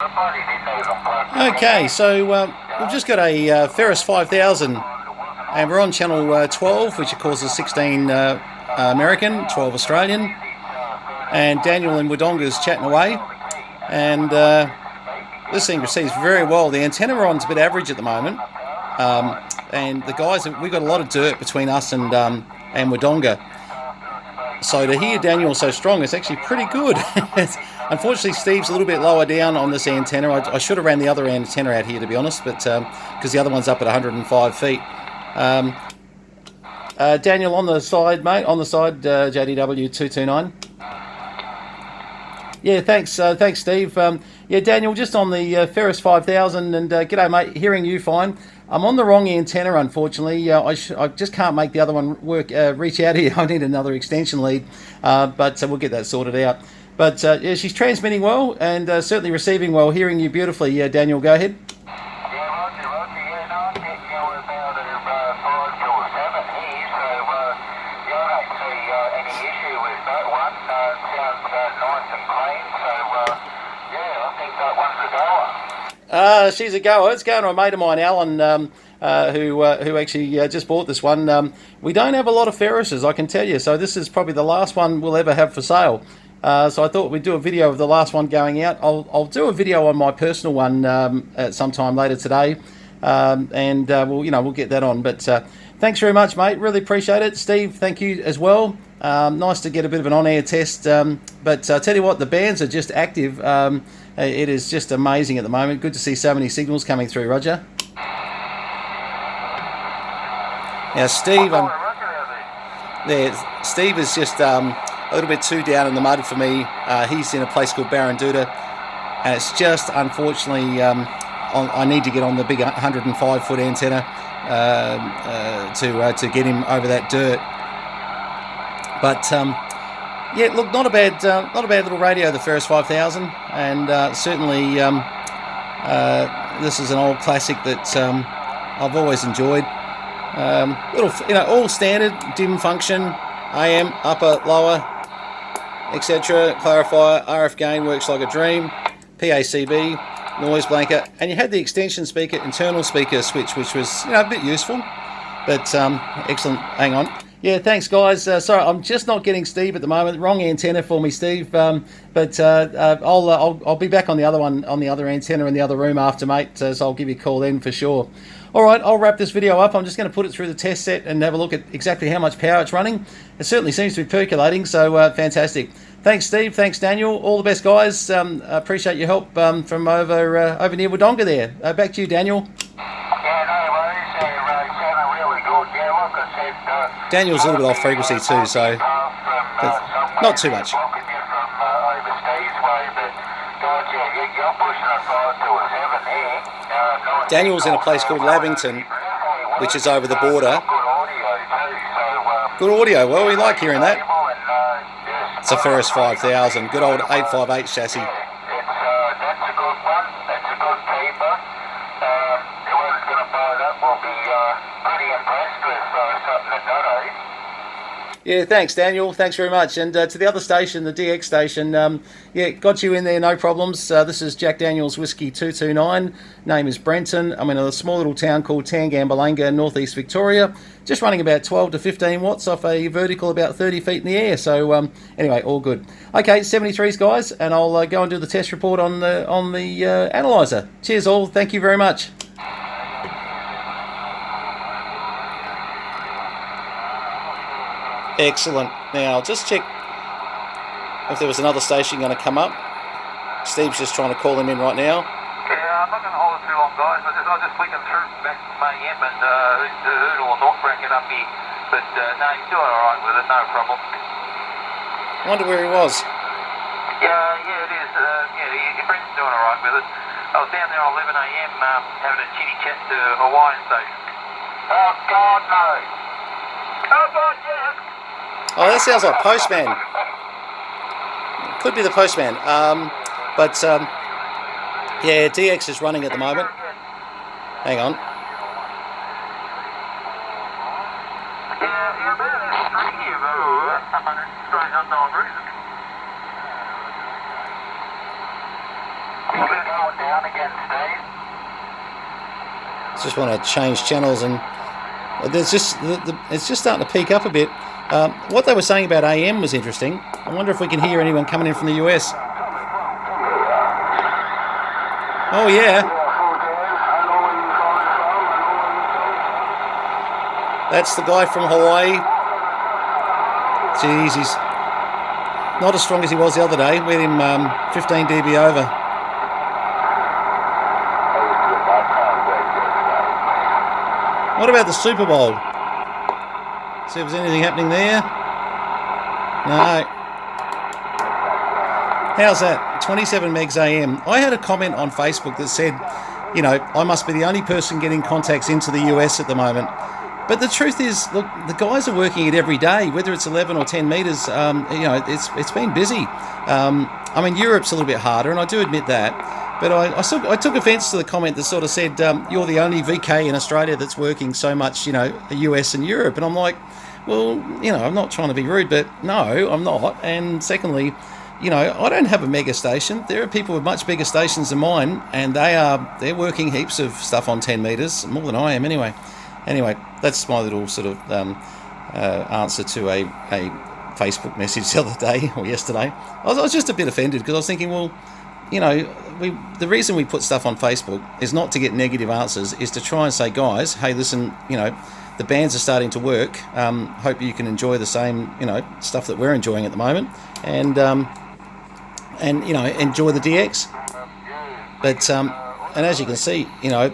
Okay, so we've just got a Ferris 5000 and we're on channel 12, which of course is 16 American, 12 Australian, and Daniel in Wodonga's chatting away, and this thing receives very well. The antenna we're on is a bit average at the moment, and the guys, we've got a lot of dirt between us and Wodonga. So to hear Daniel so strong, it's actually pretty good. Unfortunately, Steve's a little bit lower down on this antenna. I should have ran the other antenna out here, to be honest, but because the other one's up at 105 feet. Daniel on the side, mate. On the side, JDW 229. Yeah, thanks, Steve. Yeah, Daniel, just on the Ferris 5000, and g'day, mate. Hearing you fine. I'm on the wrong antenna, unfortunately. I just can't make the other one work. Reach out here. I need another extension lead, but we'll get that sorted out. But yeah, she's transmitting well and certainly receiving well. Hearing you beautifully. Yeah, Daniel, go ahead. She's a goer. It's going to a mate of mine, Allan, who actually just bought this one. We don't have a lot of Ferrises, I can tell you, so this is probably the last one we'll ever have for sale. So I thought we'd do a video of the last one going out. I'll do a video on my personal one at some time later today, and we'll get that on. But thanks very much, mate. Really appreciate it. Steve, thank you as well. Nice to get a bit of an on-air test. But tell you what, the bands are just active. It is just amazing at the moment. Good to see so many signals coming through, Roger. Now, Steve, Steve is just a little bit too down in the mud for me. He's in a place called Barranduda, and it's just, unfortunately, I need to get on the big 105-foot antenna to get him over that dirt. But yeah, look, not a bad little radio, the Ferris 5000, and certainly this is an old classic that I've always enjoyed. All standard, dim function, AM, upper, lower, etc. Clarifier, RF gain works like a dream, PACB, noise blanker, and you had the extension speaker, internal speaker switch, which was a bit useful, but excellent. Hang on. Yeah, thanks, guys. Sorry, I'm just not getting Steve at the moment. Wrong antenna for me, Steve. But I'll be back on the other one, on the other antenna in the other room after, mate. So I'll give you a call then for sure. All right, I'll wrap this video up. I'm just going to put it through the test set and have a look at exactly how much power it's running. It certainly seems to be percolating, so fantastic. Thanks, Steve. Thanks, Daniel. All the best, guys. Appreciate your help from over near Wodonga there. Back to you, Daniel. Daniel's a little bit off frequency too, so not too much. Daniel's in a place called Lavington, which is over the border. Good audio. Well, we like hearing that. It's a Ferris 5000, good old 858 chassis. Yeah, thanks, Daniel. Thanks very much. And to the other station, the DX station, yeah, got you in there, no problems. This is Jack Daniels Whiskey 229. Name is Brenton. I'm in a small little town called Tangambalanga, northeast Victoria. Just running about 12 to 15 watts off a vertical about 30 feet in the air. So anyway, all good. Okay, 73s, guys, and I'll go and do the test report on the analyzer. Cheers, all. Thank you very much. Excellent. Now, I'll just check if there was another station going to come up. Steve's just trying to call him in right now. Yeah, I'm not going to hold it too long, guys. I was just flicking through back from AM and Hoodle or North bracket up here. But no, he's doing all right with it, no problem. I wonder where he was. Yeah, it is. Brenton's doing all right with it. I was down there at 11 AM having a chitty chat to Hawaiian station. Oh, God, no. Oh, God, yes. Oh, that sounds like Postman. Could be the Postman. Yeah, DX is running at the moment. Hang on. Yeah, about a string of strange unknown reason. Just want to change channels, and there's just it's just starting to peak up a bit. What they were saying about AM was interesting. I wonder if we can hear anyone coming in from the US. Oh yeah. That's the guy from Hawaii. Jeez, he's not as strong as he was the other day. We had him 15 dB over. What about the Super Bowl? See if there's anything happening there. No. How's that? 27 megs AM. I had a comment on Facebook that said, you know, I must be the only person getting contacts into the US at the moment. But the truth is, look, the guys are working it every day, whether it's 11 or 10 metres. You know, it's been busy. I mean, Europe's a little bit harder, and I do admit that. But I took offence to the comment that sort of said, you're the only VK in Australia that's working so much, you know, the US and Europe. And I'm like, well, you know, I'm not trying to be rude, but no, I'm not. And secondly, you know, I don't have a mega station. There are people with much bigger stations than mine, and they're working heaps of stuff on 10 metres, more than I am anyway. Anyway, that's my little sort of answer to a Facebook message the other day or yesterday. I was just a bit offended because I was thinking, well, you know, the reason we put stuff on Facebook is not to get negative answers, is to try and say, guys, hey, listen, you know, the bands are starting to work. Hope you can enjoy the same, you know, stuff that we're enjoying at the moment, and you know, enjoy the DX. But and as you can see, you know,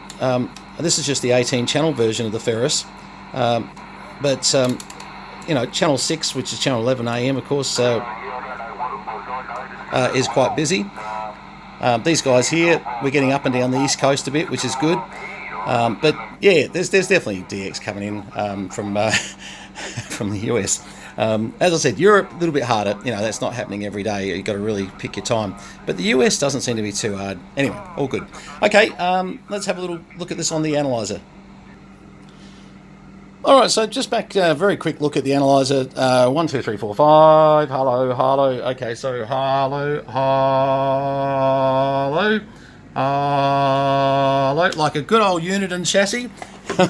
this is just the 18 channel version of the Ferris. But you know, channel 6, which is channel 11 AM, of course, is quite busy. These guys here, we're getting up and down the east coast a bit, which is good. But yeah, there's definitely DX coming in from from the US. As I said, Europe a little bit harder. You know, that's not happening every day. You've got to really pick your time. But the US doesn't seem to be too hard. Anyway, all good. Okay, let's have a little look at this on the analyzer. All right, so just back, very quick look at the analyzer. 1, 2, 3, 4, 5. Hello. Okay, so hello. Like a good old Uniden chassis.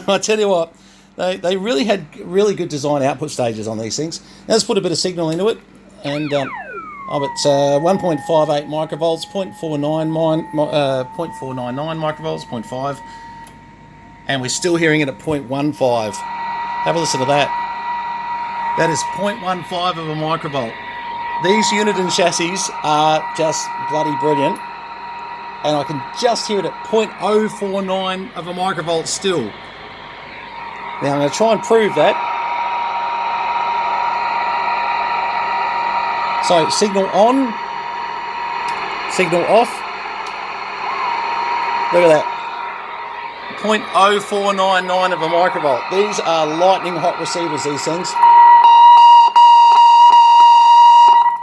I tell you what, they really had really good design output stages on these things. Now let's put a bit of signal into it, and I'm at 1.58 microvolts, 0.499 microvolts, 0.5, and we're still hearing it at 0.15. Have a listen to that. That is 0.15 of a microvolt. These Uniden chassis are just bloody brilliant. And I can just hear it at 0.049 of a microvolt still. Now I'm going to try and prove that. So signal on, signal off. Look at that. 0.0499 of a microvolt. These are lightning hot receivers, these things.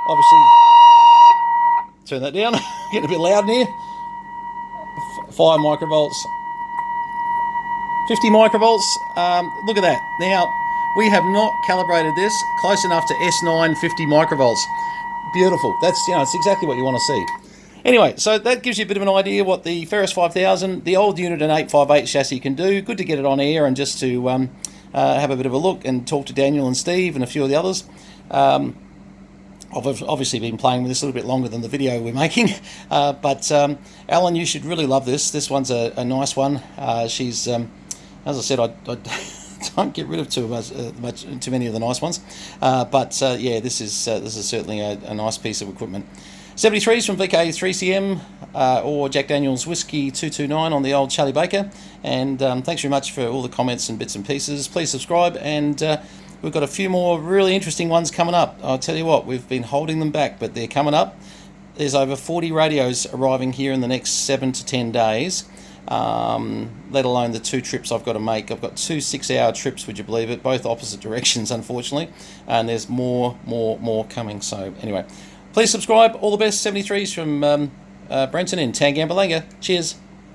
Obviously, turn that down. Getting a bit loud in here. 5 microvolts. 50 microvolts. Look at that. Now, we have not calibrated this close enough to S9 50 microvolts. Beautiful. That's, you know, it's exactly what you want to see. Anyway, so that gives you a bit of an idea what the Ferris 5000, the old Uniden 858 chassis can do. Good to get it on air and just to have a bit of a look and talk to Daniel and Steve and a few of the others. I've obviously been playing with this a little bit longer than the video we're making, but Allan, you should really love this. This one's a nice one. She's, as I said, I don't get rid of too many of the nice ones, but yeah, this is certainly a nice piece of equipment. 73s from VK3CM or Jack Daniel's Whiskey 229 on the old Charlie Baker. And thanks very much for all the comments and bits and pieces. Please subscribe, and we've got a few more really interesting ones coming up. I'll tell you what, we've been holding them back, but they're coming up. There's over 40 radios arriving here in the next 7 to 10 days, let alone the 2 trips I've got to make. I've got 2 6-hour trips, would you believe it, both opposite directions, unfortunately, and there's more coming. So anyway, please subscribe. All the best. 73s from Brenton in Tangambalanga. Cheers.